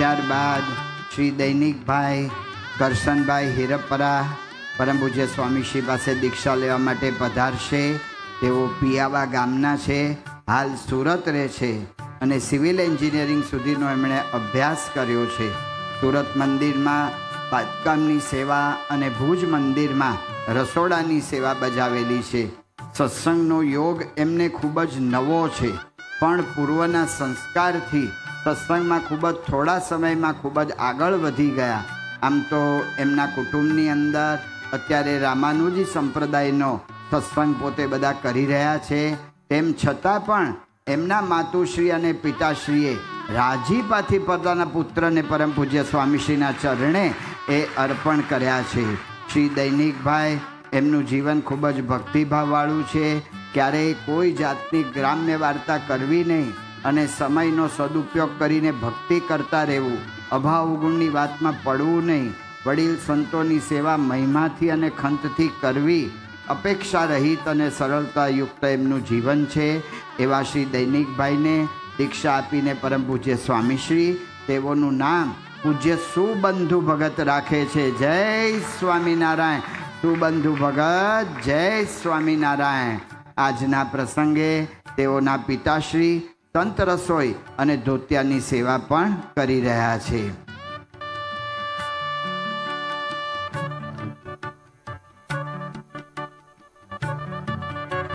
ત્યારબાદ શ્રી દૈનિકભાઈ કરશનભાઈ હિરપરા પરમ પૂજ્ય સ્વામીશ્રી પાસે દીક્ષા લેવા માટે પધારશે. તેઓ પિયાવા ગામના છે, હાલ સુરત રહે છે અને સિવિલ એન્જિનિયરિંગ સુધીનો એમણે અભ્યાસ કર્યો છે. સુરત મંદિરમાં બાંધકામની સેવા અને ભુજ મંદિરમાં રસોડાની સેવા બજાવેલી છે. સત્સંગનો યોગ એમને ખૂબ જ નવો છે, પણ પૂર્વના સંસ્કારથી સત્સંગમાં ખૂબ જ થોડા સમયમાં ખૂબ જ આગળ વધી ગયા. આમ તો એમના કુટુંબની અંદર અત્યારે રામાનુજી સંપ્રદાયનો સત્સંગ પોતે બધા કરી રહ્યા છે. તેમ છતાં પણ એમના માતુશ્રી અને પિતાશ્રીએ રાજીપાથી પોતાના પુત્રને પરમ પૂજ્ય સ્વામીશ્રીના ચરણે એ અર્પણ કર્યા છે. શ્રી દૈનિકભાઈ એમનું જીવન ખૂબ જ ભક્તિભાવવાળું છે. ક્યારેય કોઈ જાતની ગ્રામ્ય વાર્તા કરવી નહીં અને સમયનો સદુપયોગ કરીને ભક્તિ કરતા રહેવું, અભાવ ગુણની વાતમાં પડવું નહીં. વડીલ સંતોની સેવા મહિમાથી અને ખંતથી કરવી, અપેક્ષા રહિત અને સરળતાયુક્ત એમનું જીવન છે. એવા શ્રી દૈનિકભાઈને દીક્ષા આપીને પરમ પૂજ્ય સ્વામીશ્રી તેઓનું નામ પૂજ્ય સુબંધુ ભગત રાખે છે. જય સ્વામિનારાયણ. સુબંધુ ભગત, જય સ્વામિનારાયણ. આજના પ્રસંગે તેઓના પિતાશ્રી સંત રસોઈ અને ધોતિયાની સેવા પણ કરી રહ્યા છે.